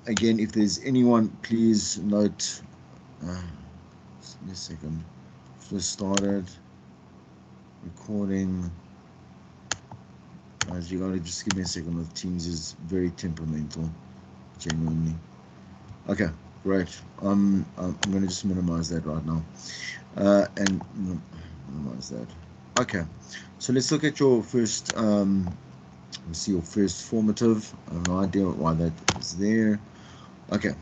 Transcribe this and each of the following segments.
Again, if there's anyone, please note. Just give me a second. Just started recording. Guys, you gotta just give me a second. The Teams is very temperamental, genuinely. Okay, great. I'm gonna just minimize that right now, and minimize that. Okay, so let's look at your first. Let's see your first formative. I have no idea why that is there. Okay,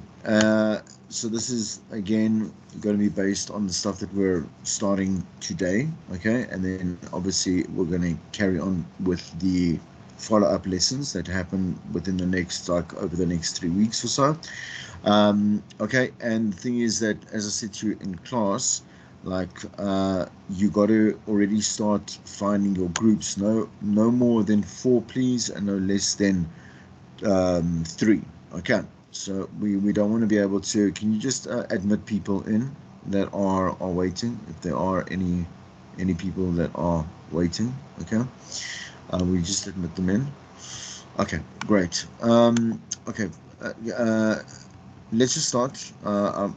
so this is again going to be based on the stuff that we're starting today. Okay, and then obviously we're going to carry on with the follow-up lessons that happen within the next, like over the next 3 weeks or so. Okay, and the thing is that, as I said to you in class, like you got to already start finding your groups. No more than 4, please, and no less than 3. Okay, so we don't want to be able to. Can you just admit people in that are waiting, if there are any people that are waiting? Okay, we just admit them in. Okay, great. Okay, let's just start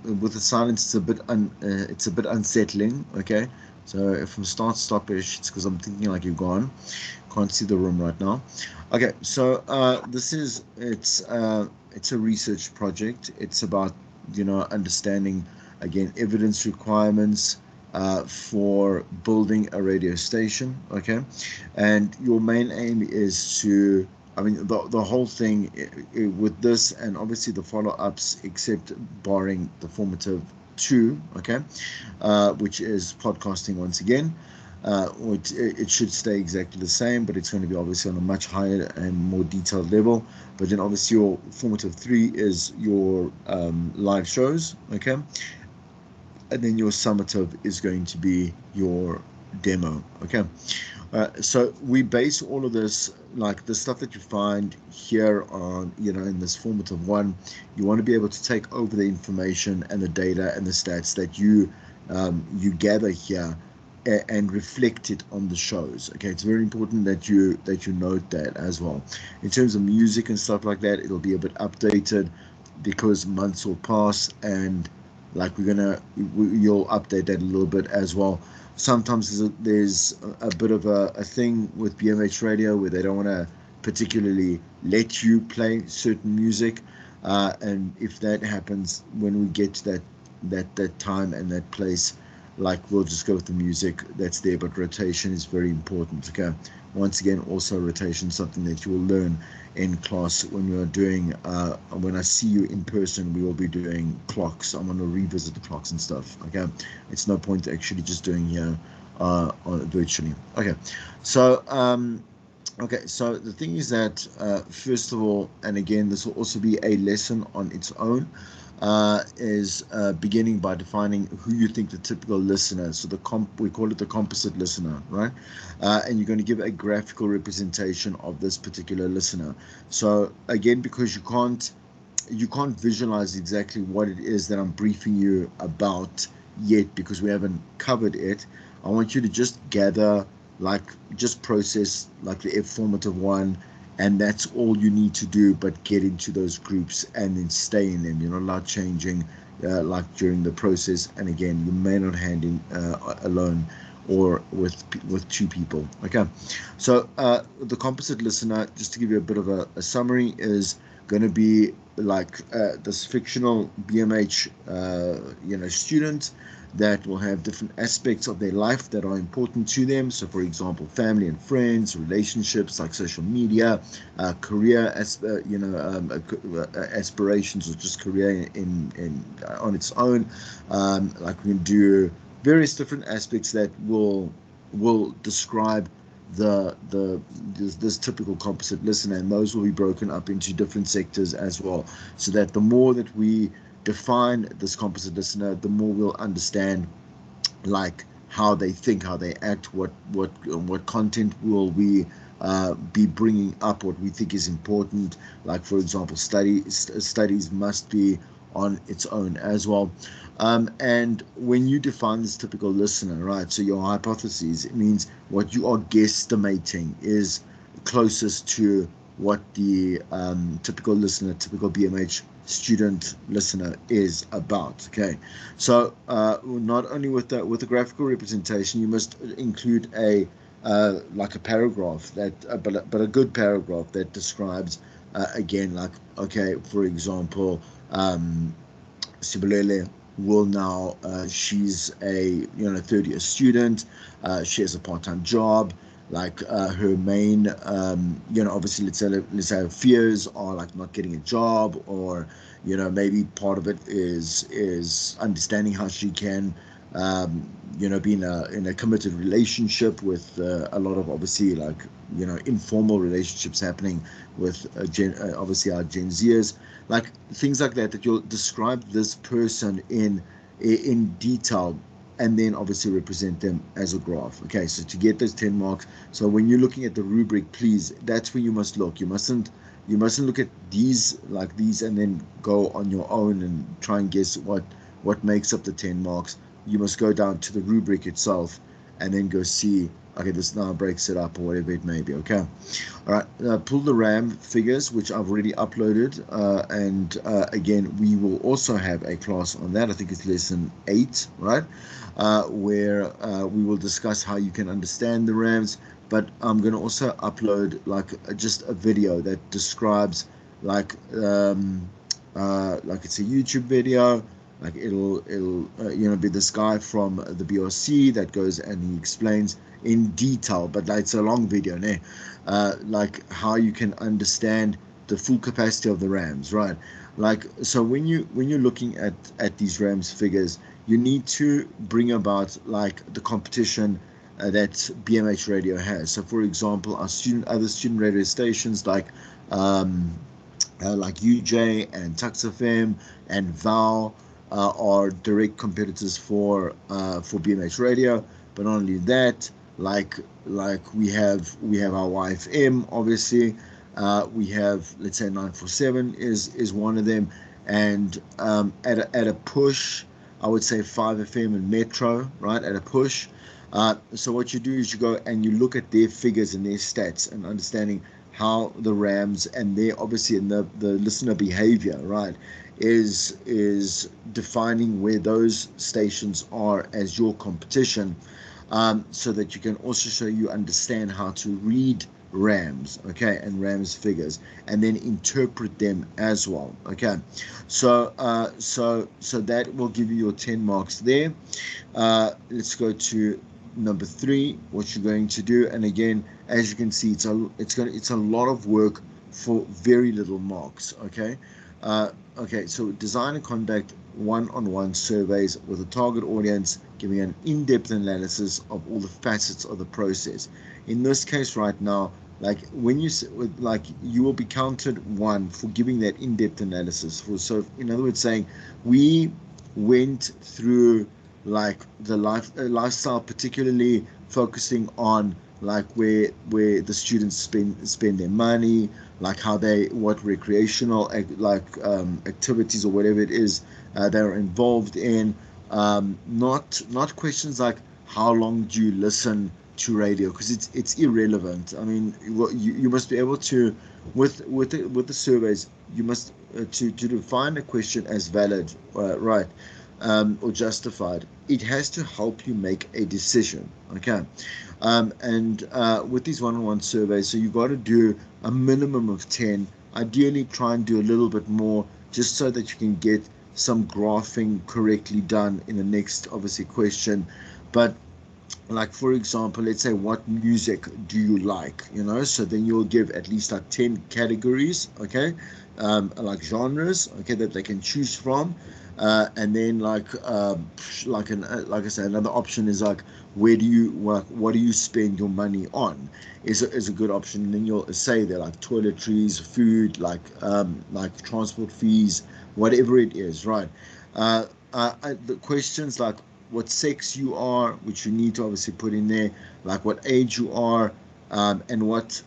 with the silence. It's a bit unsettling. Okay, so if I'm start stoppish, it's because I'm thinking like you're gone. Can't see the room right now. Okay, so it's a research project. It's about understanding, again, evidence requirements for building a radio station. Okay, and your main aim is to, I mean, the whole thing with this, and obviously the follow-ups, except barring the formative 2, okay, which is podcasting once again. Which it should stay exactly the same, but it's going to be obviously on a much higher and more detailed level. But then obviously your formative 3 is your live shows, okay, and then your summative is going to be your demo, okay. So we base all of this, like the stuff that you find here on, in this formative 1. You want to be able to take over the information and the data and the stats that you gather here and reflect it on the shows. Okay, it's very important that you note that as well. In terms of music and stuff like that, it'll be a bit updated because months will pass, and like you'll update that a little bit as well. Sometimes there's a bit of a thing with BMH radio where they don't want to particularly let you play certain music, and if that happens, when we get to that time and that place, like we'll just go with the music that's there. But rotation is very important. Okay, once again, also rotation, something that you will learn in class when we are doing when I see you in person. We will be doing clocks. I'm going to revisit the clocks and stuff. Okay, it's no point actually just doing here virtually. Okay, so okay, so the thing is that first of all, and again, this will also be a lesson on its own, is beginning by defining who you think the typical listener is. So we call it the composite listener, right? And you're going to give a graphical representation of this particular listener. So again, because you can't visualize exactly what it is that I'm briefing you about yet, because we haven't covered it. I want you to just gather, like, just process like the F formative 1, and that's all you need to do. But get into those groups and then stay in them. You're not allowed changing like during the process. And again, you may not hand in alone or with 2 people. Okay, so the composite listener, just to give you a bit of a summary, is going to be like this fictional BMH student that will have different aspects of their life that are important to them. So, for example, family and friends, relationships like social media, career, aspirations, or just career in on its own. Like we can do various different aspects that will describe this typical composite listener, and those will be broken up into different sectors as well, so that the more that we define this composite listener, the more we'll understand like how they think, how they act, what content will we be bringing up, what we think is important. Like, for example, studies must be on its own as well. And when you define this typical listener, right, so your hypotheses, it means what you are guesstimating is closest to what the typical listener, typical BMH student listener is about. Okay, so not only with the graphical representation, you must include a like a paragraph that but a good paragraph that describes again, like, okay, for example, Sibulele will now, she's a third year student, she has a part-time job, like her main obviously, let's say her fears are like not getting a job, or maybe part of it is understanding how she can be in a committed relationship with a lot of, obviously, like informal relationships happening with obviously our Gen Zers, like things like that, that you'll describe this person in detail, and then obviously represent them as a graph. Okay, so to get those 10 marks, so when you're looking at the rubric, please, that's where you must look. You mustn't look at these like these and then go on your own and try and guess what makes up the 10 marks. You must go down to the rubric itself and then go see, okay, this now breaks it up, or whatever it may be. Okay, all right, pull the RAM figures, which I've already uploaded, and again, we will also have a class on that. I think it's lesson 8, right, where we will discuss how you can understand the RAMs, but I'm going to also upload like just a video that describes like it's a YouTube video. Like it'll be this guy from the BRC that goes and he explains in detail, but it's a long video, like how you can understand the full capacity of the RAMs, right? Like, so when you're looking at these RAMs figures, you need to bring about like the competition that BMH radio has. So for example, other student radio stations like UJ and Tux FM and Val are direct competitors for BMH Radio. But not only that, like we have our YFM, obviously. We have, let's say, 947 is one of them, and at a push, I would say 5FM and Metro, right, at a push. So what you do is you go and you look at their figures and their stats and understanding how the RAMs and their, obviously, in the listener behavior, right, is defining where those stations are as your competition, so that you can also show you understand how to read RAMs, okay, and RAMs figures, and then interpret them as well. Okay, so so that will give you your 10 marks there. Let's go to number 3, what you're going to do, and again, as you can see, it's a lot of work for very little marks. Okay, so design and conduct one-on-one surveys with a target audience, giving an in-depth analysis of all the facets of the process. In this case right now, like when you will be counted 1 for giving that in-depth analysis. So in other words, saying we went through like the lifestyle, particularly focusing on like where the students spend their money, like what recreational activities or whatever it is they're involved in. Not questions like how long do you listen to radio, because it's irrelevant. I mean, you must be able to, with the surveys, you must to define a question as valid, right, or justified. It has to help you make a decision. Okay, and with these one-on-one surveys, so you've got to do a minimum of 10. Ideally, try and do a little bit more, just so that you can get some graphing correctly done in the next, obviously, question. But like, for example, let's say, what music do you like, so then you'll give at least like 10 categories, okay, like genres, okay, that they can choose from. And then like I say, another option is like, where do you work, what do you spend your money on, is a good option. And then you'll say they're like toiletries, food, like transport fees, whatever it is, right? The questions like what sex you are, which you need to obviously put in there, like what age you are, and what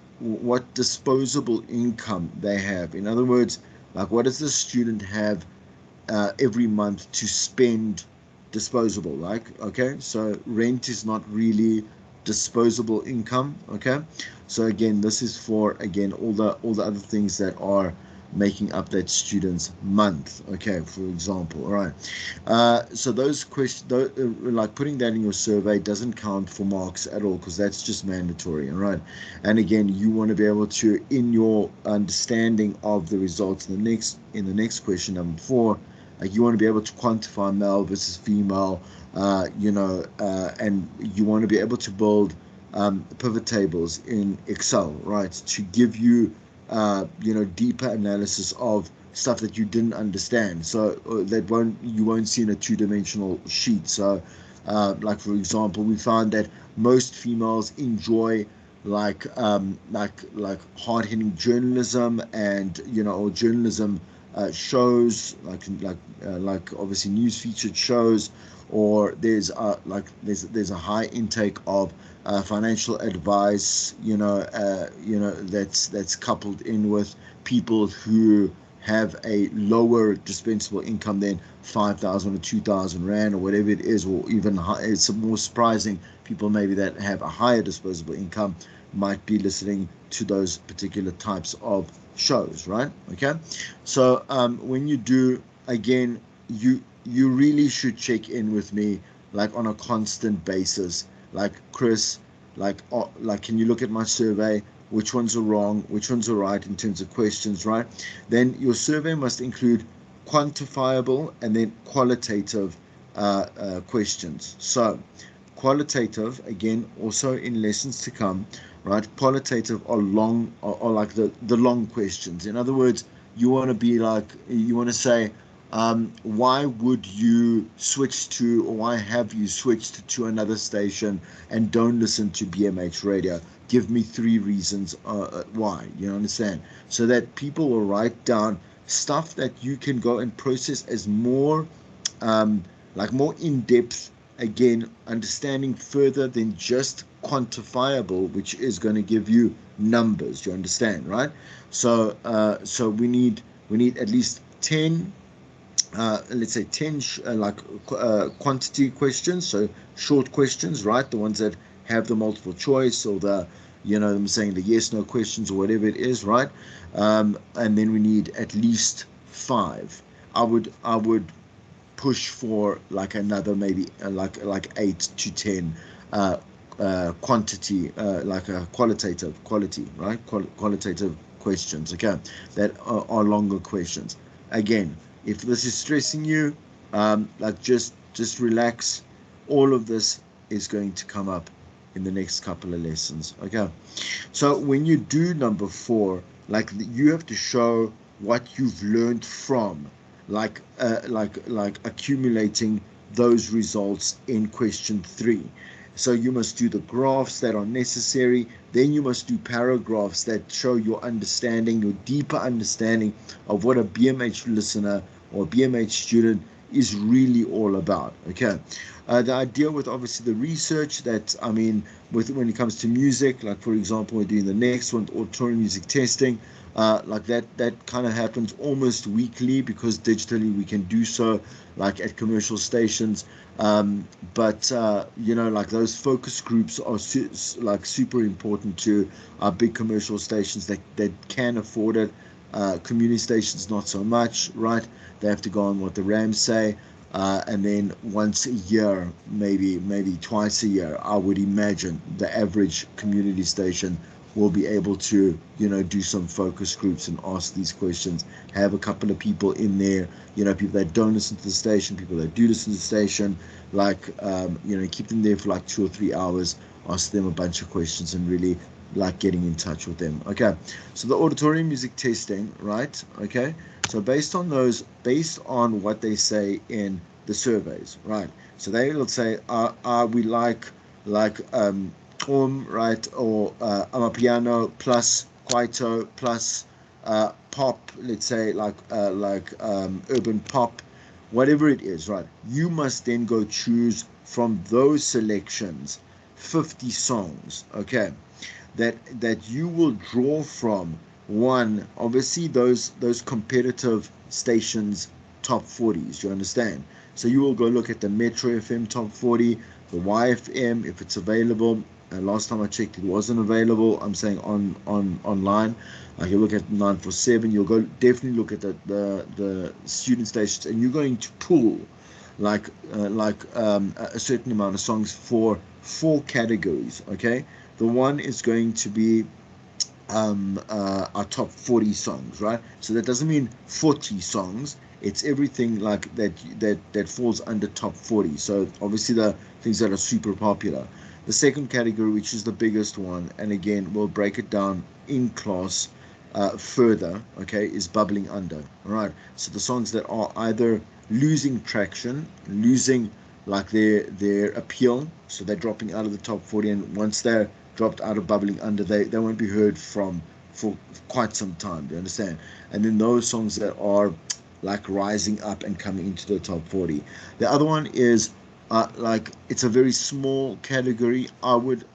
disposable income they have. In other words, like, what does the student have every month to spend disposable, like, okay, so rent is not really disposable income. Okay, So again, this is for, again, all the other things that are making up that student's month, okay, for example. All right, so those questions, like putting that in your survey, doesn't count for marks at all, because that's just mandatory. All right, and again, you want to be able to, in your understanding of the results, in the next question, number 4, you want to be able to quantify male versus female, and you want to be able to build pivot tables in Excel, right, to give you deeper analysis of stuff that you didn't understand, so you won't see in a two-dimensional sheet. So like, for example, we found that most females enjoy like hard-hitting journalism, and or journalism shows, like obviously news featured shows, or there's a high intake of financial advice, that's coupled in with people who have a lower dispensable income than 5,000 or 2,000 rand, or whatever it is, or even it's more surprising, people maybe that have a higher disposable income might be listening to those particular types of shows, right? Okay, so when you do, again, you really should check in with me, like on a constant basis, like, Chris, like can you look at my survey, which ones are wrong, which ones are right in terms of questions, right? Then your survey must include quantifiable and then qualitative questions. So qualitative, again, also in lessons to come, right? Qualitative are long, are like the long questions. In other words, you want to say, why would you switch to, or why have you switched to another station and don't listen to BMH radio? Give me 3 reasons why. You understand? So that people will write down stuff that you can go and process as more more in-depth, again, understanding further than just quantifiable, which is going to give you numbers. You understand, right? So we need at least 10, let's say 10 quantity questions, so short questions, right? The ones that have the multiple choice, or I'm saying the yes no questions, or whatever it is, right? And then we need at least 5. I would push for like another, maybe like 8 to 10 quantity, like a quality, right? Qualitative questions, okay, that are longer questions. Again, if this is stressing you, just relax. All of this is going to come up in the next couple of lessons, okay? So when you do number 4, like, you have to show what you've learned from, like accumulating those results in question 3. So you must do the graphs that are necessary. Then you must do paragraphs that show your understanding, your deeper understanding of what a BMH listener or BMH student is really all about. Okay. The idea with, obviously, the research that, when it comes to music, like, for example, we're doing the next one, auditory music testing, that kind of happens almost weekly, because digitally we can do so, like at commercial stations. But like, those focus groups are super important to our big commercial stations that can afford it. Community stations, not so much, right? They have to go on what the Rams say. And then once a year, maybe twice a year, I would imagine the average community station will be able to, do some focus groups and ask these questions. Have a couple of people in there, people that don't listen to the station, people that do listen to the station, keep them there for like 2 or 3 hours, ask them a bunch of questions, and really like getting in touch with them. Okay, so the auditory music testing, right? Okay, so based on what they say in the surveys, right? So they will say, we like right, or amapiano plus kwaito plus pop, let's say, urban pop, whatever it is, right? You must then go choose from those selections 50 songs, okay, that you will draw from. One, obviously, those competitive stations top 40s, you understand? So you will go look at the Metro FM top 40, the YFM, if it's available, Last time I checked, it wasn't available. I'm saying on online. Like you look at 947, you'll go definitely look at the student stations, and you're going to pull a certain amount of songs for 4 categories. Okay, the one is going to be our top 40 songs, right? So that doesn't mean 40 songs. It's everything like that falls under top 40. So obviously the things that are super popular. The second category, which is the biggest one, and again we'll break it down in class further, okay, is bubbling under. All right. So the songs that are either losing traction, losing like their appeal, so they're dropping out of the top 40, and once they're dropped out of bubbling under, they won't be heard from for quite some time. Do you understand? And then those songs that are like rising up and coming into the top 40. The other one is like it's a very small category. I would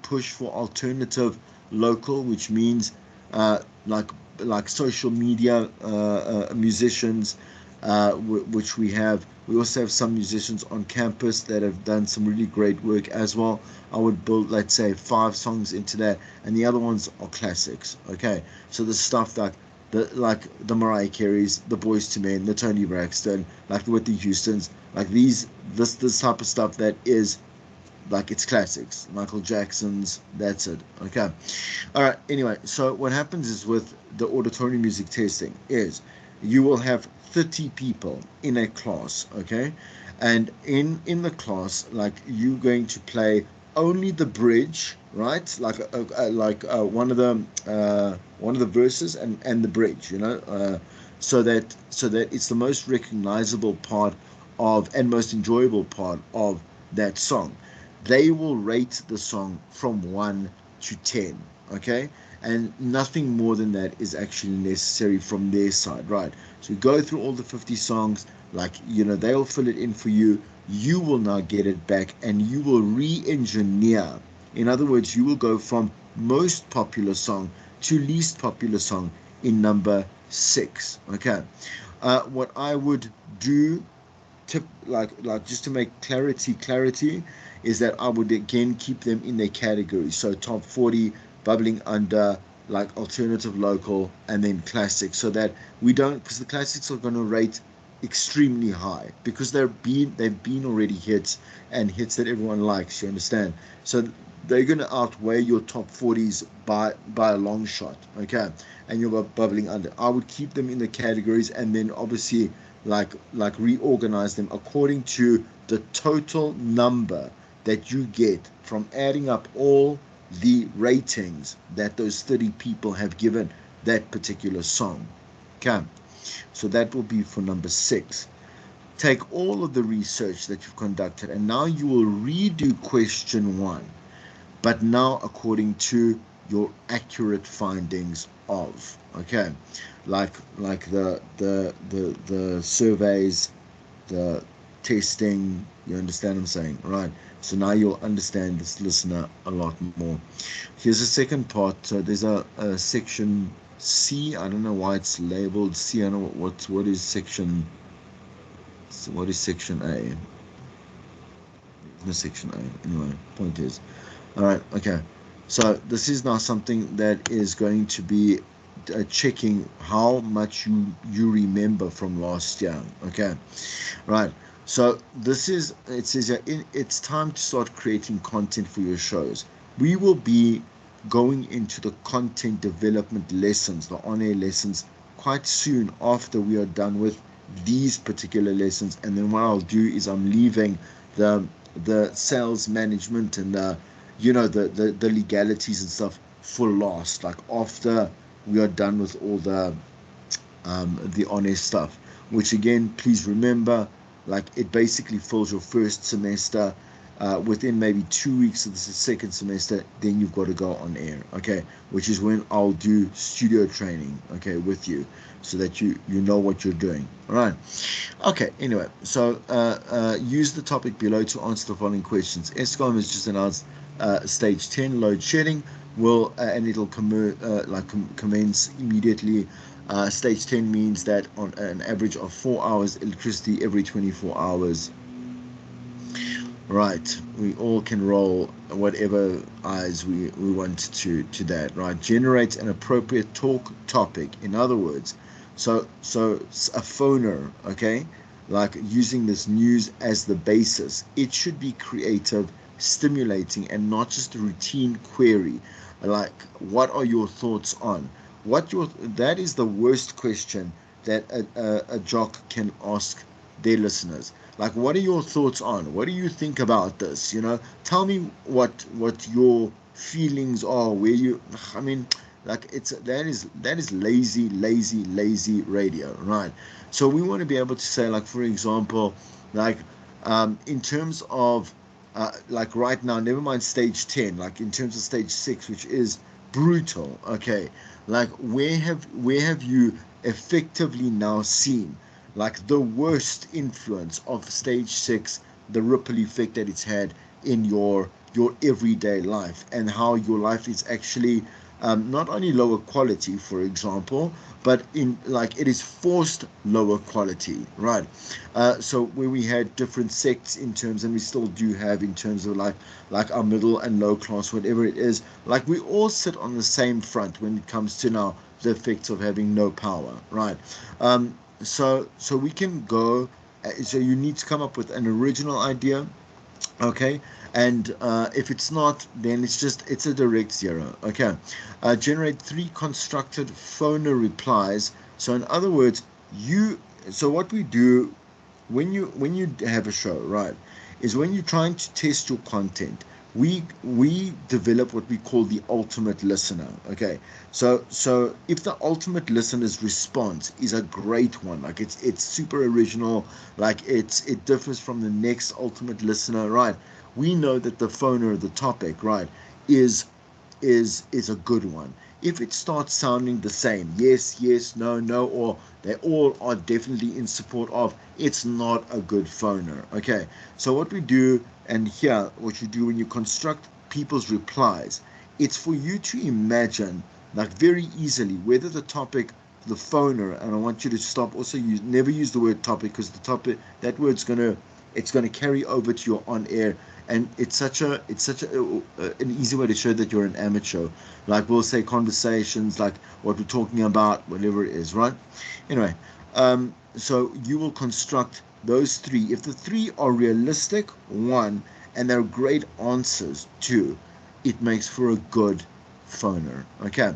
push for alternative local, which means uh, like social media musicians, which we have. We also have some musicians on campus that have done some really great work as well. I would build, let's say, 5 songs into that, and the other ones are classics. Okay, so the stuff like the Mariah Careys, the Boys to Men, the Tony Braxton, like the Whitney Houstons, like this type of stuff that is like it's classics. Michael Jackson's, that's it. Okay, all right. Anyway, so what happens is with the auditory music testing is you will have 30 people in a class, okay, and in the class, like you're going to play only the bridge, right? One of the verses and the bridge, so that it's the most recognizable part of and most enjoyable part of that song. They will rate the song from 1 to 10, okay? And nothing more than that is actually necessary from their side, right? So you go through all the 50 songs, like, they'll fill it in for you. You will now get it back and you will re engineer. In other words, you will go from most popular song to least popular song in number 6, okay? What I would do tip like just to make clarity is that I would again keep them in their categories. So top 40, bubbling under, like alternative local, and then classics, so that we don't, because the classics are going to rate extremely high because they've been already hits, and hits that everyone likes, you understand? So they're going to outweigh your top 40s by a long shot, okay? And you're bubbling under, I would keep them in the categories, and then obviously like reorganize them according to the total number that you get from adding up all the ratings that those 30 people have given that particular song. Okay, so that will be for number 6. Take all of the research that you've conducted, and now you will redo question 1, but now according to your accurate findings of, okay, like the surveys, the testing. You understand what I'm saying, right? So now you'll understand this listener a lot more. Here's the second part. So there's a section C. I don't know why it's labeled C. I don't know what is section. So what is section A? No section A. Anyway, point is, all right, okay. So this is now something that is going to be checking how much you remember from last year. Okay, right. So it says here, it's time to start creating content for your shows. We will be going into the content development lessons, the on-air lessons, quite soon after we are done with these particular lessons. And then what I'll do is I'm leaving the sales management and the legalities and stuff for last, like after we are done with all the honest stuff, which again, please remember, like it basically fills your first semester. Within maybe 2 weeks of the second semester, then you've got to go on air, okay, which is when I'll do studio training, okay, with you, so that you know what you're doing. All right, okay. Anyway, so use the topic below to answer the following questions. Eskom has just announced stage 10 load shedding will and it'll commence immediately. Stage 10 means that on an average of 4 hours electricity every 24 hours Right, we all can roll whatever eyes we want to that, right? Generate an appropriate talk topic. In other words, so a phoner, okay, like using this news as the basis, it should be creative, stimulating, and not just a routine query. Like, what are your thoughts on? That is the worst question that a jock can ask their listeners. Like, what are your thoughts on? What do you think about this? Tell me what your feelings are. Where you, I mean, like that is lazy radio, right? So we want to be able to say, like, for example, like, in terms of, like right now, never mind stage 10, like in terms of stage 6, which is brutal. Okay, like where have you effectively now seen like the worst influence of stage 6, the ripple effect that it's had in your everyday life, and how your life is actually, not only lower quality, for example, but in like it is forced lower quality, right? So where we had different sects in terms, and we still do have in terms of like our middle and low class, whatever it is, like we all sit on the same front when it comes to now the effects of having no power, right? So we can go. So you need to come up with an original idea, okay, and if it's not, then it's a direct zero. Okay, generate 3 constructed phoner replies. So in other words, you so what we do when you have a show, right, is when you're trying to test your content, we develop what we call the ultimate listener. Okay, so if the ultimate listener's response is a great one, like it's super original, like it differs from the next ultimate listener, right, we know that the phoner, the topic, right, is is a good one. If it starts sounding the same, yes, yes, no, no, or they all are definitely in support of, it's not a good phoner. Okay, so what we do, and here, what you do when you construct people's replies, it's for you to imagine, like very easily, whether the topic, the phoner, and I want you to stop also use never use the word topic, because the topic, that word's gonna carry over to your on air, and it's such an easy way to show that you're an amateur. Like we'll say conversations, like what we're talking about, whatever it is, right? Anyway, so you will construct those 3. If the 3 are realistic, 1, and they're great answers, 2, it makes for a good phoner. Okay,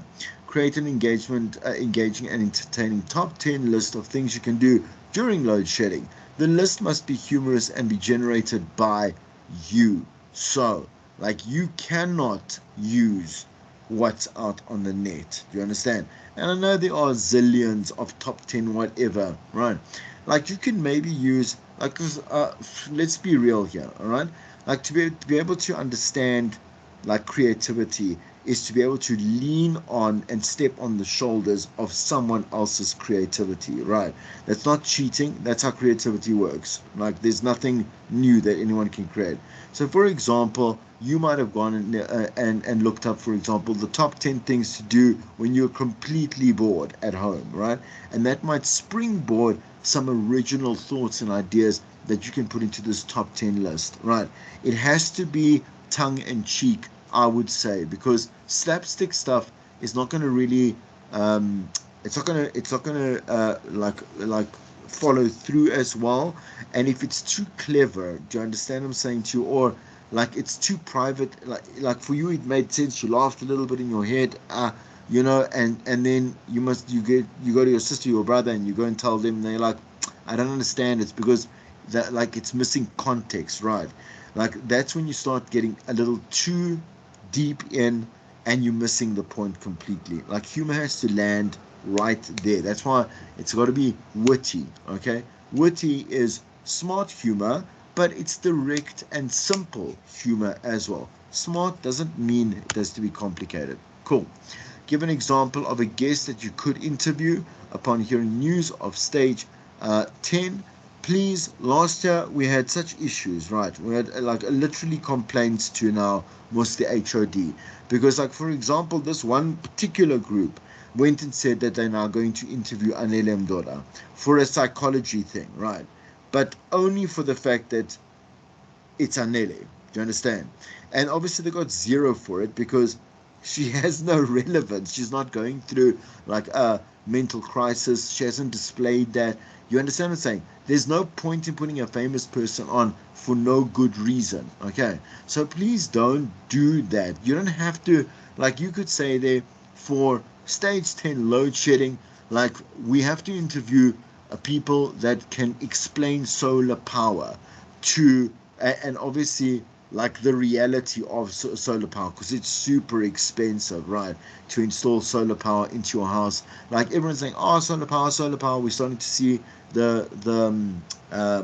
create an engaging and entertaining top 10 list of things you can do during load shedding. The list must be humorous and be generated by you. So, like, you cannot use what's out on the net. Do you understand? And I know there are zillions of top 10 whatever, right? Like, you can maybe use, like, 'cause, let's be real here, all right? Like, to be able to understand, like, creativity is to be able to lean on and step on the shoulders of someone else's creativity, right? That's not cheating. That's how creativity works. Like, there's nothing new that anyone can create. So, for example, you might have gone and looked up, for example, the top 10 things to do when you're completely bored at home, right? And that might springboard some original thoughts and ideas that you can put into this top 10 list, right? It has to be tongue in cheek, I would say, because slapstick stuff is not going to really, it's not gonna like follow through as well. And if it's too clever, do you understand what I'm saying to you, or like it's too private, like for you it made sense, you laughed a little bit in your head, and then you go to your sister, your brother, and you go and tell them, and they're like, I don't understand. It's because that, like, it's missing context, right? Like, that's when you start getting a little too deep in, and you're missing the point completely. Like, humor has to land right there. That's why it's got to be witty. Okay, witty is smart humor, but it's direct and simple humor as well. Smart doesn't mean it has to be complicated. Cool. Give an example of a guest that you could interview upon hearing news of stage 10. Please, last year we had such issues, right? We had like literally complaints to now most the HOD, because, like, for example, this one particular group went and said that they're now going to interview Anele Mdoda for a psychology thing, right? But only for the fact that it's Anele. Do you understand? And obviously they got 0 for it because she has no relevance. She's not going through like a mental crisis. She hasn't displayed that. You understand what I'm saying? There's no point in putting a famous person on for no good reason. Okay, so please don't do that. You don't have to, like, you could say there, for stage 10 load shedding, like, we have to interview people that can explain solar power to, and obviously like the reality of solar power, because it's super expensive, right, to install solar power into your house. Like, everyone's saying, oh, solar power, solar power. We're starting to see the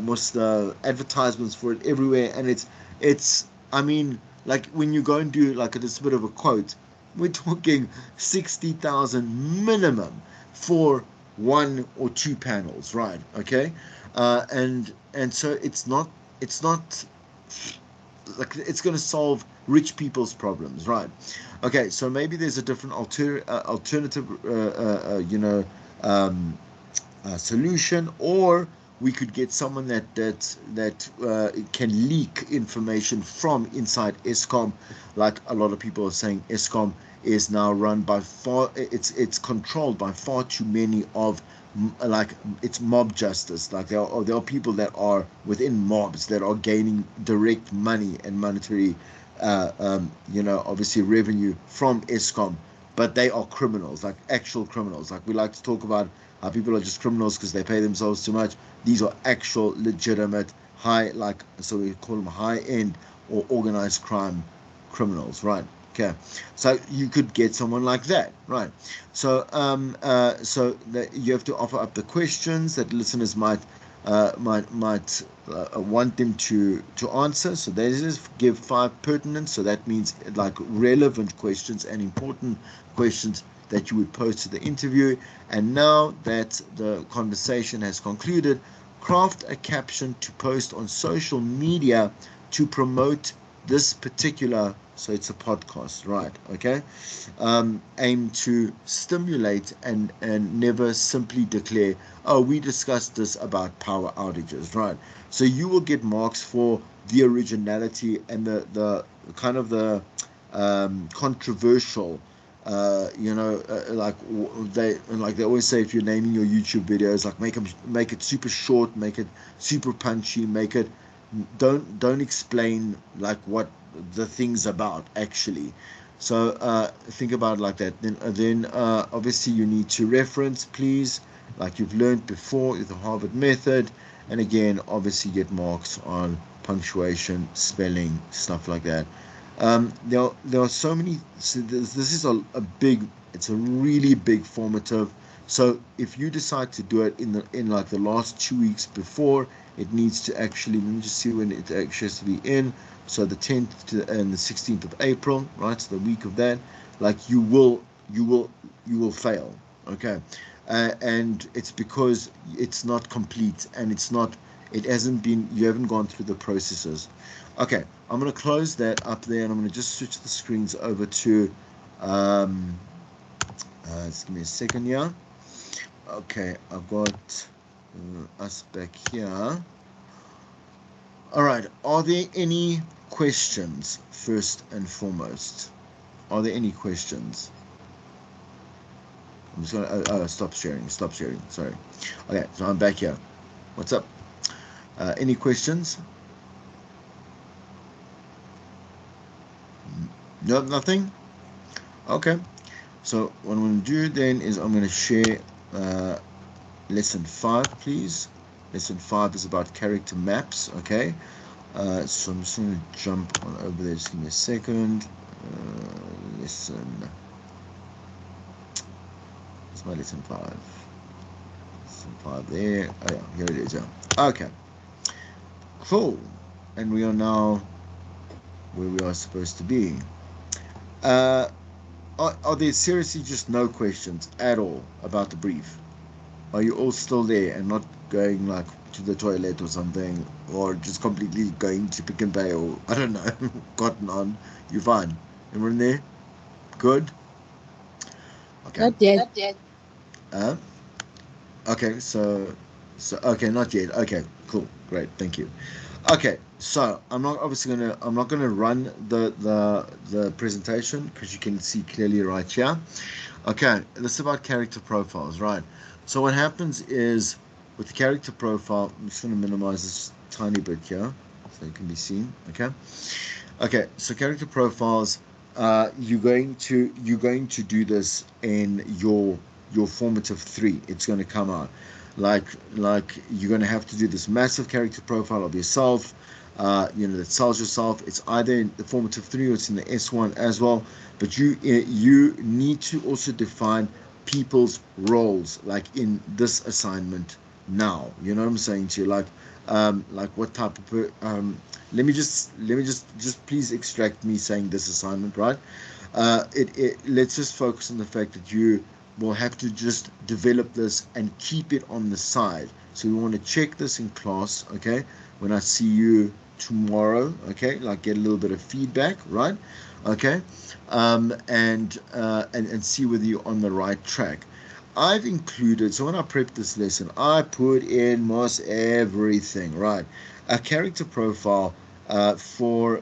most advertisements for it everywhere, and it's I mean, like, when you go and do, like, this bit of a quote, we're talking 60,000 minimum for 1 or 2 panels, right? Okay, and so it's not like it's going to solve rich people's problems, right? Okay, so maybe there's a different alternative, um, solution, or we could get someone that can leak information from inside ESCOM. Like, a lot of people are saying ESCOM is now run by far, it's controlled by far too many of, like, it's mob justice. Like, there are people that are within mobs that are gaining direct money and monetary, obviously revenue from ESCOM, but they are criminals, like actual criminals. Like, we like to talk about how people are just criminals because they pay themselves too much. These are actual, legitimate, high, like, so we call them high end or organized crime criminals, right? Okay, so you could get someone like that, right? So that you have to offer up the questions that listeners might want them to answer. So they just give 5 pertinent. So that means, like, relevant questions and important questions that you would pose to the interview. And now that the conversation has concluded, craft a caption to post on social media to promote this particular, so it's a podcast, right? Okay, aim to stimulate and never simply declare, oh, we discussed this about power outages, right? So you will get marks for the originality and the kind of the controversial, like they always say, if you're naming your YouTube videos, like, make it super short, make it super punchy, make it, don't explain like what the thing's about actually. So think about it like that. Then obviously you need to reference, please, like you've learned before with the Harvard method. And again, obviously get marks on punctuation, spelling, stuff like that. There are so many. So this is a big. It's a really big formative. So if you decide to do it in like the last 2 weeks before, it needs to actually. Let me just see when it actually has to be in. So the 10th and the 16th of April, right? So the week of that, like, you will fail. Okay, and it's because it's not complete, and it hasn't been. You haven't gone through the processes. Okay, I'm going to close that up there, and I'm going to just switch the screens over to, just give me a second here. Okay, I've got us back here. All right, are there any questions first and foremost? Are there any questions? I'm just going to, stop sharing, sorry. Okay, so I'm back here. What's up? Any questions? No, nothing? Okay. So what I'm going to do then is I'm going to share lesson 5, please. Lesson 5 is about character maps, okay? So I'm just going to jump on over there. Just give me a second. Lesson. It's my lesson 5. Lesson 5 there. Oh yeah, here it is. Yeah. Okay. Cool. And we are now where we are supposed to be. Are there seriously just no questions at all about the brief? Are you all still there and not going like to the toilet or something, or just completely going to Pick and Pay, or I don't know, Cotton On? You fine? Everyone there? Good? Okay. Not yet. Not yet. Okay, so okay, not yet. Okay, cool, great, thank you. Okay, so I'm not gonna run the presentation because you can see clearly right here. Okay, this is about character profiles, right? So what happens is with the character profile, I'm just gonna minimize this tiny bit here so it can be seen. Okay. Okay, so character profiles, you're going to do this in your formative three. It's going to come out like you're going to have to do this massive character profile of yourself. That sells yourself. It's either in the formative three or it's in the S1 as well. But you need to also define people's roles, like in this assignment now. You know what I'm saying to you, like what type of let me just please extract me saying this assignment, right? Let's just focus on the fact that you will have to just develop this and keep it on the side. So we want to check this in class, okay? When I see you tomorrow, okay? Like get a little bit of feedback, right? Okay, and see whether you're on the right track. I've included, so when I prepped this lesson, I put in most everything, right? A character profile for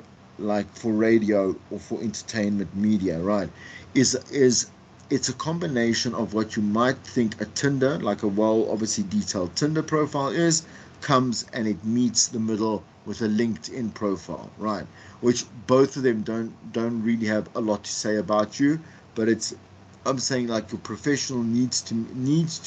radio or for entertainment media, right? Is It's a combination of what you might think a Tinder, like a well obviously detailed Tinder profile is, comes and it meets the middle with a LinkedIn profile, right? Which both of them don't really have a lot to say about you, but I'm saying like your professional needs to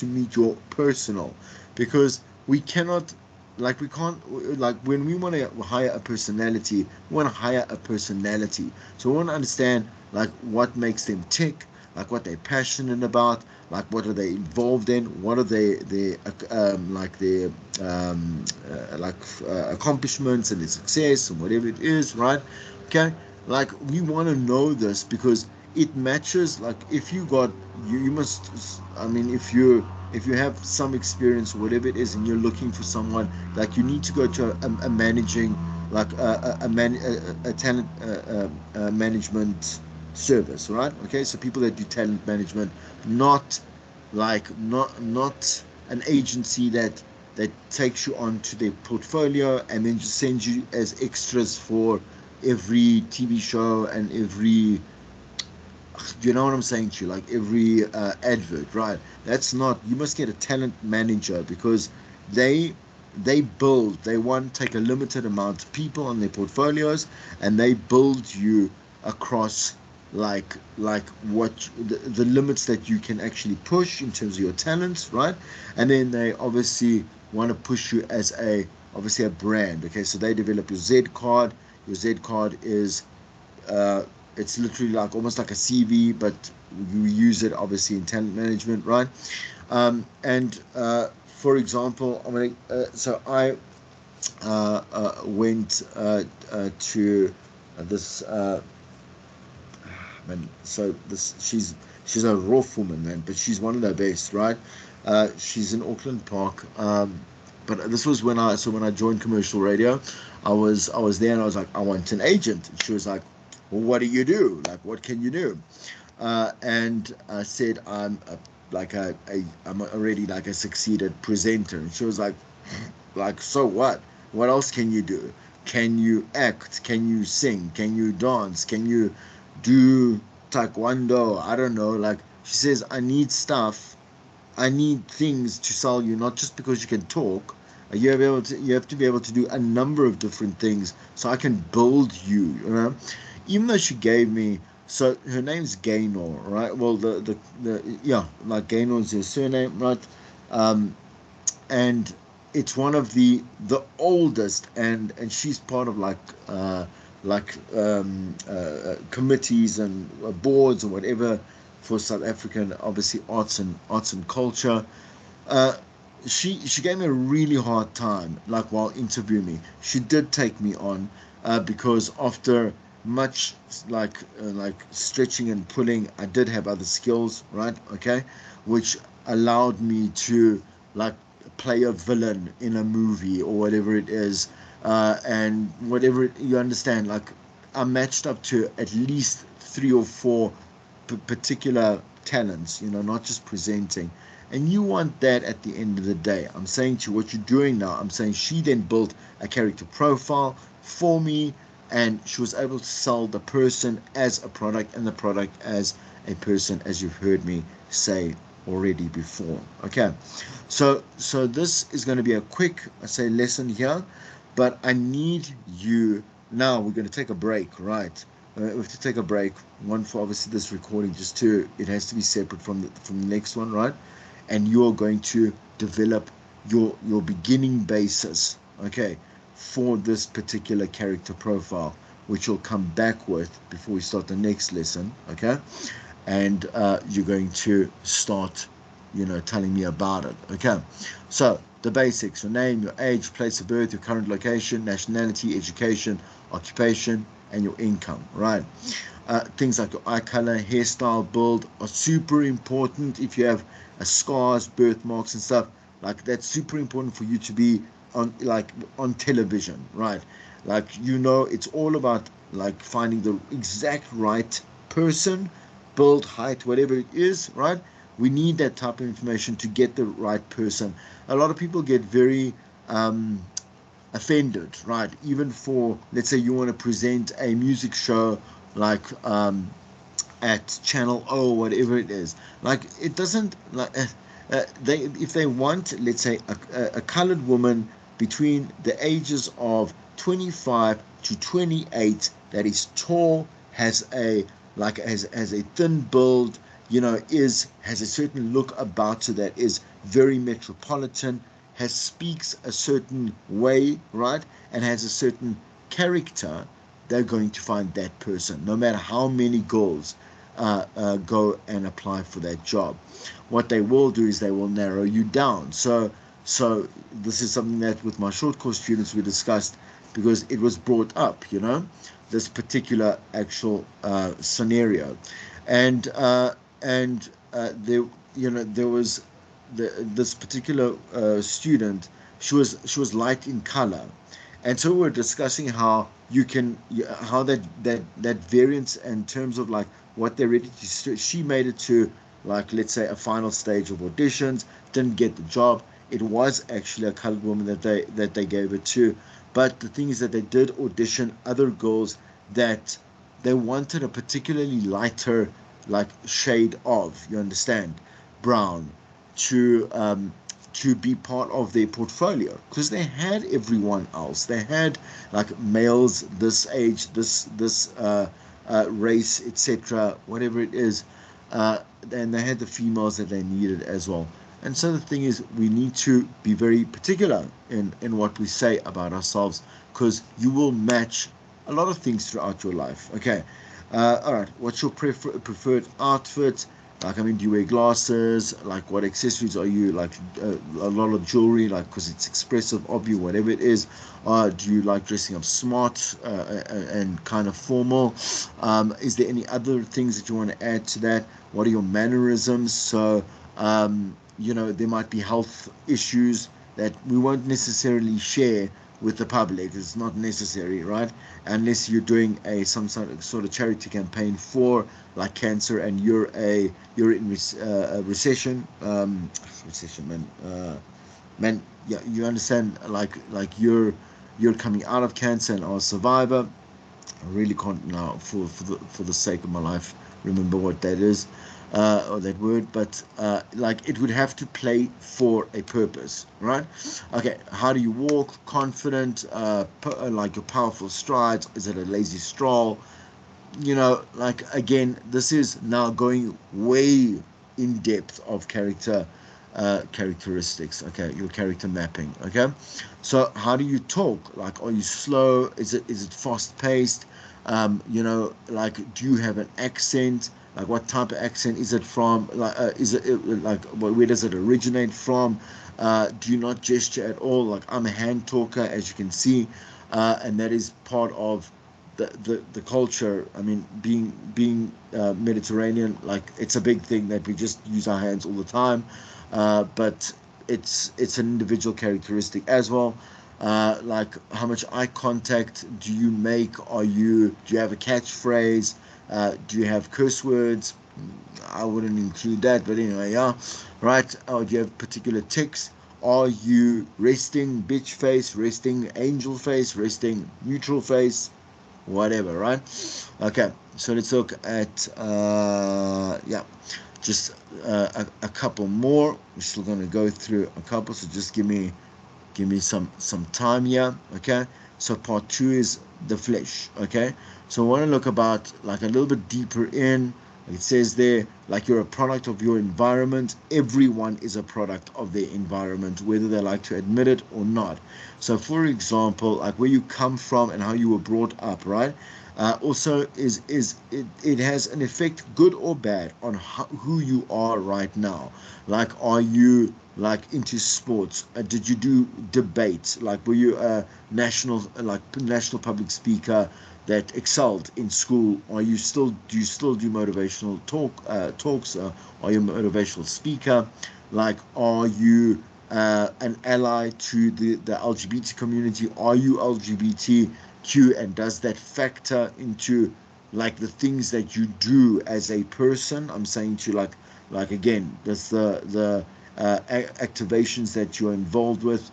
meet your personal, because we cannot we can't, like when we want to hire a personality, we want to hire a personality. So we want to understand like what makes them tick, like what they're passionate about, like what are they involved in, what are their accomplishments and their success and whatever it is, right? Okay, like we want to know this because it matches. Like if you got you must, I mean, if you have some experience or whatever it is and you're looking for someone, like you need to go to a managing, like a talent management service, right? Okay, so people that do talent management, not not an agency that takes you onto their portfolio and then just sends you as extras for every TV show and every, you know what I'm saying to you, like every advert, right? That's not. You must get a talent manager because they they want to take a limited amount of people on their portfolios and they build you across what the limits that you can actually push in terms of your talents, right? And then they obviously want to push you as obviously a brand. Okay, so they develop your Z card. Your Z card is uh, it's literally like almost like a CV, but you use it obviously in talent management, right? And For example, I mean, so I went to this man. So this she's a raw woman, man, but she's one of the best, right? She's in Auckland Park. But this was when I joined commercial radio. I was there and I was like, I want an agent. And she was like, well, what do you do? Like, what can you do? And I said, I'm already like a succeeded presenter. And she was like, so what? What else can you do? Can you act? Can you sing? Can you dance? Can you do taekwondo? I don't know. Like she says, I need stuff. I need things to sell you, not just because you can talk. You have to be able to do a number of different things so I can build you. You know, even though she gave me. So her name's Gaynor, right? Well, the yeah, like Gaynor is her surname, right? Um, and it's one of the oldest, and she's part of committees and boards or whatever for South African obviously arts and culture. uh she gave me a really hard time, like while interviewing me. She did take me on because after much stretching and pulling, I did have other skills, right? Okay, which allowed me to like play a villain in a movie or whatever it is, and whatever you understand. Like I matched up to at least three or four particular talents, not just presenting. and you want that at the end of the day. I'm saying to you what you're doing now. I'm saying she then built a character profile for me, and she was able to sell the person as a product and the product as a person, as you've heard me say already before. Okay, so this is going to be a quick, I say, lesson here, but I need you now. We're going to take a break, right? We have to take a break, one for obviously this recording, just to, it has to be separate from the next one, right? And you're going to develop your beginning basis, okay, for this particular character profile, which you'll come back with before we start the next lesson, okay? And you're going to start, telling me about it, okay? So the basics: your name, your age, place of birth, your current location, nationality, education, occupation, and your income, right? Things like your eye color, hairstyle, build are super important. If you have scars, birthmarks, and stuff, like, that's super important for you to be on television, right? Like, it's all about like finding the exact right person, build, height, whatever it is, right? We need that type of information to get the right person. A lot of people get very offended, right? Even for, let's say, you want to present a music show, like at Channel O, whatever it is. Like, it doesn't, like, if they want, let's say, a colored woman between the ages of 25 to 28, that is tall, has a has a thin build, has a certain look about her that is very metropolitan, speaks a certain way, right, and has a certain character, they're going to find that person, no matter how many girls go and apply for that job. What they will do is they will narrow you down. So this is something that with my short course students we discussed, because it was brought up, this particular actual scenario, and there, there was this particular student. She was light in color, and so we're discussing how you can, how that variance in terms of like what they're ready to. She made it to, like, let's say, a final stage of auditions, didn't get the job. It was actually a colored woman that they gave it to, but the thing is that they did audition other girls that they wanted a particularly lighter, like, shade of, you understand, brown, to be part of their portfolio, because they had everyone else. They had like males this age, this race, etc., whatever it is, and they had the females that they needed as well. And so the thing is, we need to be very particular in what we say about ourselves, because you will match a lot of things throughout your life. Okay, all right. What's your preferred outfit? Like, I mean, do you wear glasses? Like, what accessories are you, like, a lot of jewelry, like, because it's expressive of you, whatever it is. Do you like dressing up smart and kind of formal? Is there any other things that you want to add to that? What are your mannerisms? So, there might be health issues that we won't necessarily share with the public. It's not necessary, right? Unless you're doing some sort of charity campaign for, like, cancer, and you're in a recession, man, yeah, you understand, like you're coming out of cancer and are a survivor. I really can't now, for the sake of my life, remember what that is, or that word, but like, it would have to play for a purpose, right? Okay, how do you walk? Confident, like your powerful strides? Is it a lazy stroll? Like, again, this is now going way in depth of characteristics, okay, your character mapping, okay? So how do you talk? Like, are you slow? Is it fast paced? Like, do you have an accent? Like, what type of accent is it from? Like, is it like, where does it originate from? Do you not gesture at all? Like, I'm a hand talker, as you can see, and that is part of the culture. I mean, being Mediterranean, like, it's a big thing that we just use our hands all the time, but it's an individual characteristic as well. Like, how much eye contact do you make? Do you have a catchphrase? Do you have curse words? I wouldn't include that, but anyway, yeah, right. Do you have particular tics? Are you resting bitch face, resting angel face, resting neutral face, whatever, right? Okay, so let's look at yeah, just a couple more. We're still going to go through a couple, so just give me some time here. Okay, so part two is the flesh. Okay, so I want to look about like a little bit deeper in. It says there, like you're a product of your environment. Everyone is a product of their environment, whether they like to admit it or not. So, for example, like where you come from and how you were brought up, right? Also, it has an effect, good or bad, on who you are right now. Like, are you like into sports? Did you do debates? Like, were you a national public speaker that excelled in school? Do you still do motivational talks? Are you a motivational speaker? Like, are you an ally to the LGBT community? Are you LGBTQ, and does that factor into like the things that you do as a person? I'm saying to like again, does the activations that you're involved with,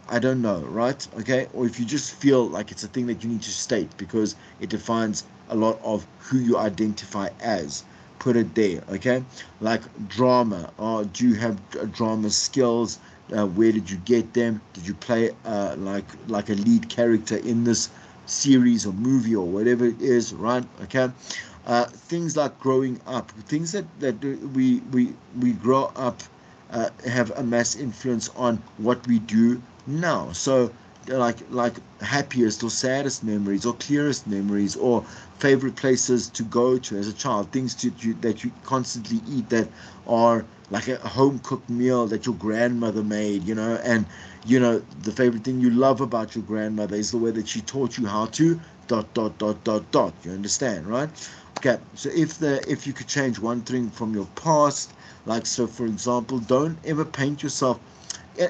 I don't know, right? Okay, or if you just feel like it's a thing that you need to state because it defines a lot of who you identify as, put it there. Okay, like drama, do you have drama skills? Where did you get them? Did you play like a lead character in this series or movie or whatever it is, right? Okay, things like growing up, things that we grow up, have a mass influence on what we do now. So like happiest or saddest memories or clearest memories or favorite places to go to as a child, things that you constantly eat that are like a home cooked meal that your grandmother made, and the favorite thing you love about your grandmother is the way that she taught you how to dot dot dot dot dot. You understand, right? Okay, so if you could change one thing from your past, like, so for example, don't ever paint yourself,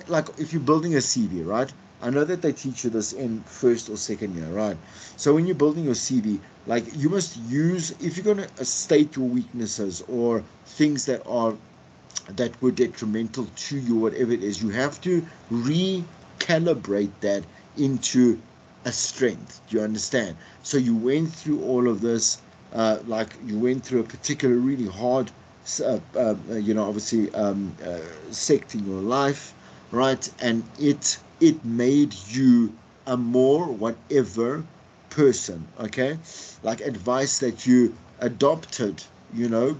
like if you're building a CV, right? I know that they teach you this in first or second year, right? So when you're building your CV, like you must use, if you're going to state your weaknesses or things that were detrimental to you, whatever it is, you have to recalibrate that into a strength. Do you understand? So you went through all of this, like you went through a particular really hard, obviously, sect in your life, right? And it made you a more whatever person. Okay, like advice that you adopted,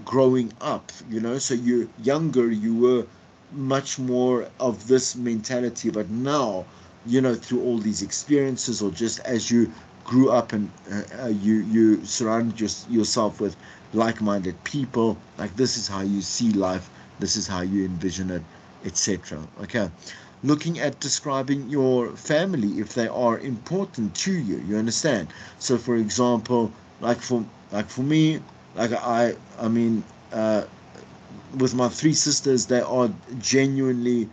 growing up, so you younger, you were much more of this mentality, but now, through all these experiences or just as you grew up and you surrounded yourself with like-minded people, like this is how you see life, this is how you envision it, etc. Okay, looking at describing your family if they are important to you, you understand? So for example, like for me, like I mean, with my three sisters, they are genuinely,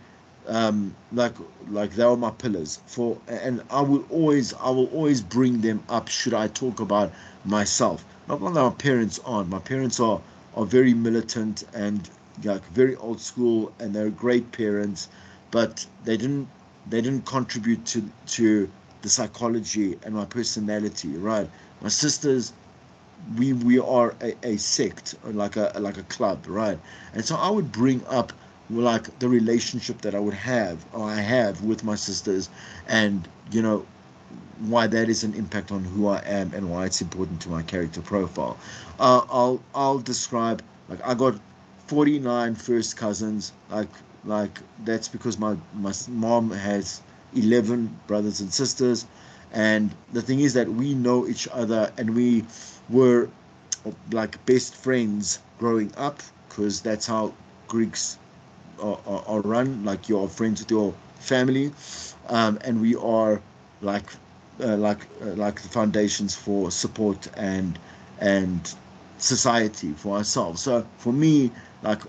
like they are my pillars for, and I will always bring them up should I talk about myself. Not that my parents aren't. My parents are very militant and like very old school, and they're great parents, but they didn't contribute to the psychology and my personality, right? My sisters, we are a sect, or like a club, right? And so I would bring up like the relationship that I would have, or I have, with my sisters, and why that is an impact on who I am and why it's important to my character profile. I'll describe, like, I got 49 first cousins. Like that's because my mom has 11 brothers and sisters, and the thing is that we know each other, and we were like best friends growing up, because that's how Greeks are run. Like you're friends with your family, and we are like like the foundations for support and society for ourselves. So for me, like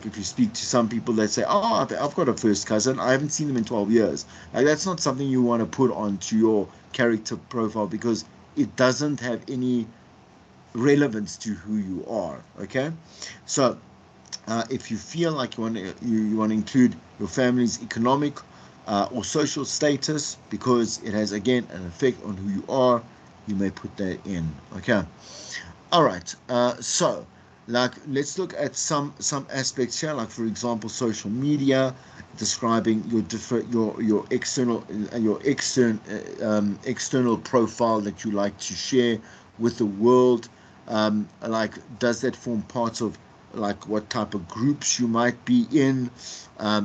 if you speak to some people that say, "Oh, I've got a first cousin. I haven't seen them in 12 years." Like that's not something you want to put onto your character profile, because it doesn't have any relevance to who you are. Okay, so if you feel like you want to include your family's economic or social status because it has again an effect on who you are, you may put that in. Okay, all right. So like let's look at some aspects here, like for example social media, describing your different your external profile that you like to share with the world. Like does that form part of like what type of groups you might be in,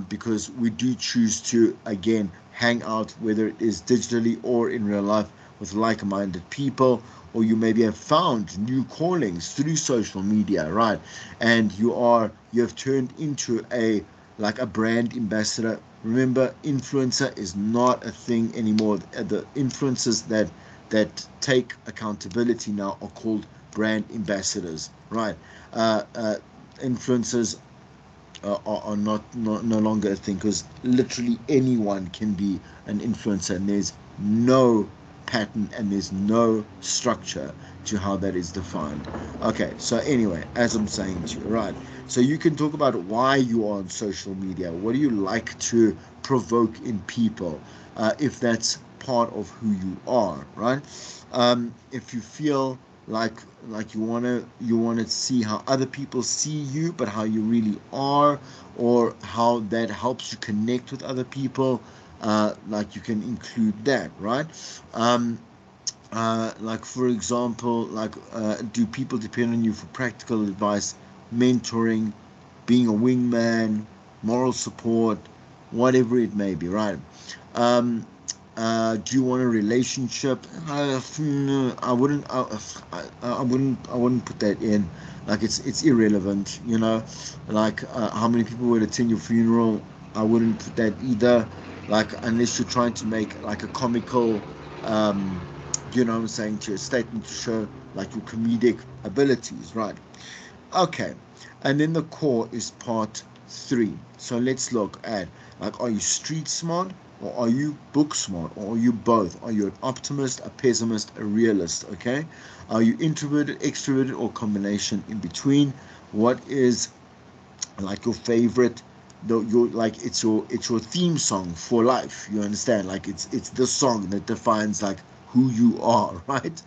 because we do choose to again hang out, whether it is digitally or in real life, with like-minded people, or you maybe have found new callings through social media, right? And you have turned into a like a brand ambassador. Remember, influencer is not a thing anymore. The influencers that take accountability now are called brand ambassadors, right? Influencers are not no longer a thing, because literally anyone can be an influencer, and there's no pattern and there's no structure to how that is defined. Okay, so anyway, as I'm saying to you, right, so you can talk about why you are on social media. What do you like to provoke in people, if that's part of who you are, right? If you feel like you want to see how other people see you, but how you really are, or how that helps you connect with other people, like you can include that, right? um, like for example, like do people depend on you for practical advice, mentoring, being a wingman, moral support, whatever it may be, right? um, do you want a relationship? I wouldn't. I wouldn't put that in. Like it's irrelevant. Like how many people would attend your funeral? I wouldn't put that either. Like unless you're trying to make like a comical, um, what I'm saying, to a statement to show like your comedic abilities, right? Okay, and then the core is part three. So let's look at, like, are you street smart, or are you book smart, or are you both? Are you an optimist, a pessimist, a realist? Okay, are you introverted, extroverted, or combination in between? What is like your favorite? Your like it's your theme song for life. You understand? Like it's the song that defines like who you are, right?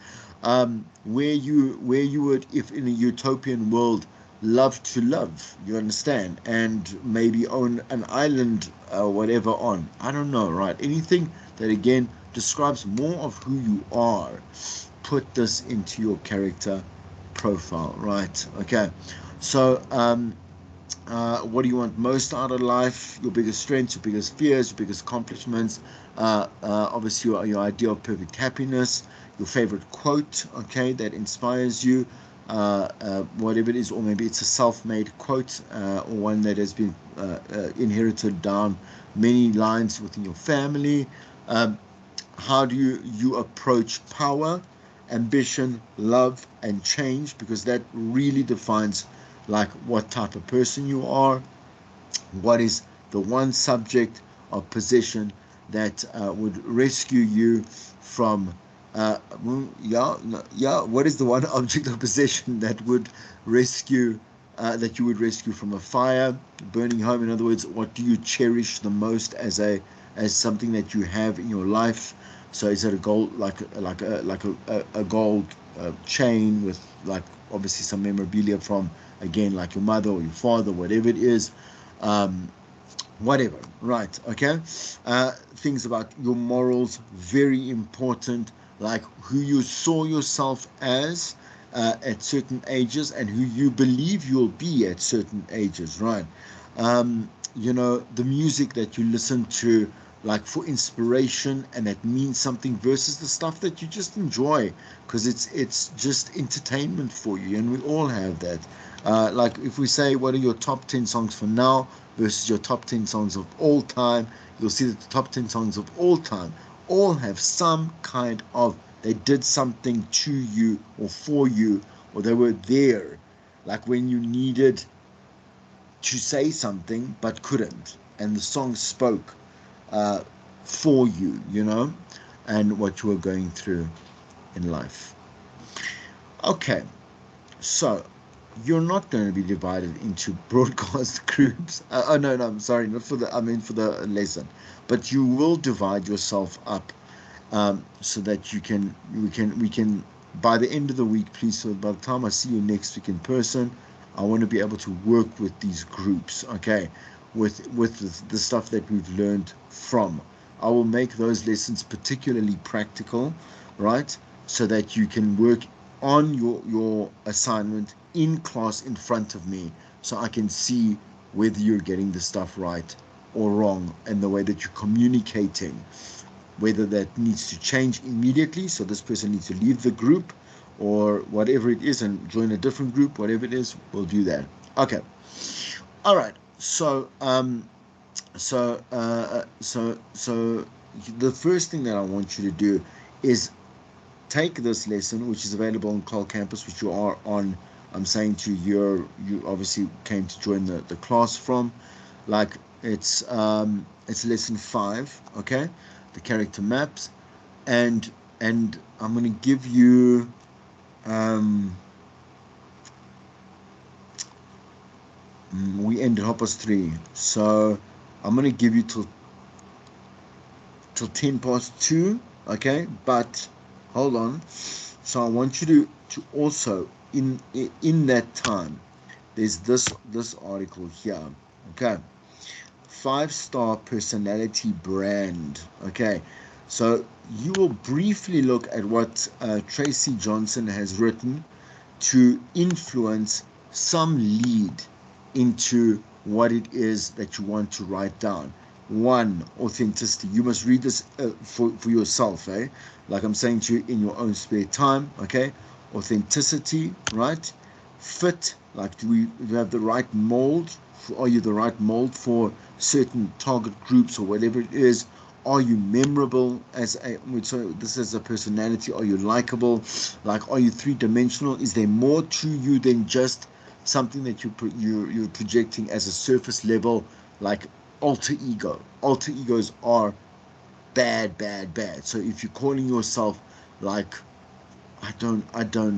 Where you would, if in a utopian world, love to love, you understand, and maybe own an island, whatever, on, I don't know, right? Anything that again describes more of who you are, put this into your character profile, right? Okay, so what do you want most out of life? Your biggest strengths, your biggest fears, your biggest accomplishments. Obviously, your idea of perfect happiness, your favorite quote, okay, that inspires you, whatever it is, or maybe it's a self-made quote, or one that has been inherited down many lines within your family. Um, how do you approach power, ambition, love, and change? Because that really defines like what type of person you are. What is the one subject or position that would rescue you from what is the one object or possession that would rescue that you would rescue from a fire, burning home? In other words, what do you cherish the most as something that you have in your life? So is it a gold, like a gold chain with, like, obviously some memorabilia from, again, like your mother or your father, whatever it is, um, whatever, right? Okay. Things about your morals, very important, like who you saw yourself as at certain ages, and who you believe you'll be at certain ages, right? The music that you listen to, like for inspiration, and that means something, versus the stuff that you just enjoy because it's just entertainment for you, and we all have that. Like if we say, what are your top 10 songs for now versus your top 10 songs of all time, you'll see that the top 10 songs of all time all have some kind of, they did something to you or for you, or they were there, like when you needed to say something but couldn't, and the song spoke uh, for you, and what you were going through in life. Okay, So you're not going to be divided into broadcast groups. Oh no, I'm sorry, not for the. I mean for the lesson, but you will divide yourself up, so that we can by the end of the week, please. So by the time I see you next week in person, I want to be able to work with these groups. Okay, with the stuff that we've learned from. I will make those lessons particularly practical, right? So that you can work on your assignment in class in front of me, so I can see whether you're getting the stuff right or wrong, and the way that you're communicating, whether that needs to change immediately, so this person needs to leave the group or whatever it is and join a different group. Whatever it is, we'll do that. Okay. All right. So the first thing that I want you to do is take this lesson, which is available on Call Campus, which you are on. I'm saying to you, you obviously came to join the class from. Like it's lesson 5, okay? The character maps, and I'm gonna give you we ended 3:30, so I'm gonna give you till 2:10, okay? But hold on. So I want you to also in that time, there's this article here, okay? 5-star personality brand, okay? So you will briefly look at what Tracy Johnson has written to influence some lead into what it is that you want to write down. 1, authenticity. You must read this for yourself, eh? Like I'm saying to you, in your own spare time, okay? Authenticity, right? Fit, like do we have the right mold? Are you the right mold for certain target groups or whatever it is? Are you memorable as a, so this is a personality? Are you likable? Like, are you 3-dimensional? Is there more to you than just something that you're projecting as a surface level, like alter ego? Alter egos are bad. So if you're calling yourself like, I don't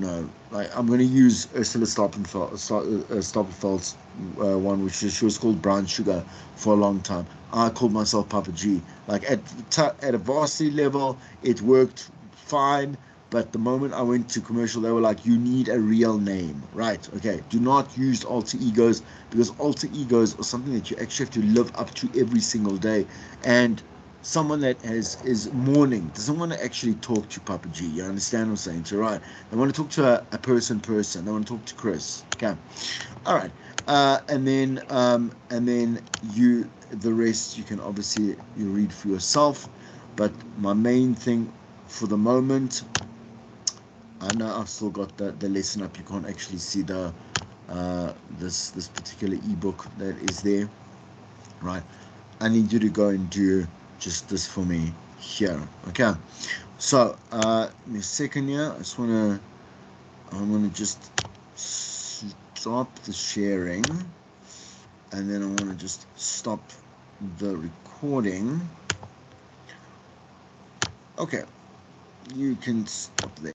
know. Like, I'm going to use Ursula Stoppenfeld's one, which is, she was called Brown Sugar for a long time. I called myself Papa G. Like at a varsity level, it worked fine. But the moment I went to commercial, they were like, you need a real name, right? Okay, do not use alter egos, because alter egos are something that you actually have to live up to every single day. And someone that is mourning doesn't want to actually talk to Papa G. You understand what I'm saying? So right, they want to talk to a person. They want to talk to Chris. Okay, all right, and then you, the rest you can obviously you read for yourself. But my main thing for the moment, I know I've still got the lesson up. You can't actually see the this particular ebook that is there, right? I need you to go and do just this for me here. Okay, so in a second here, I'm gonna just stop the sharing, and then I want to just stop the recording. Okay, you can stop there.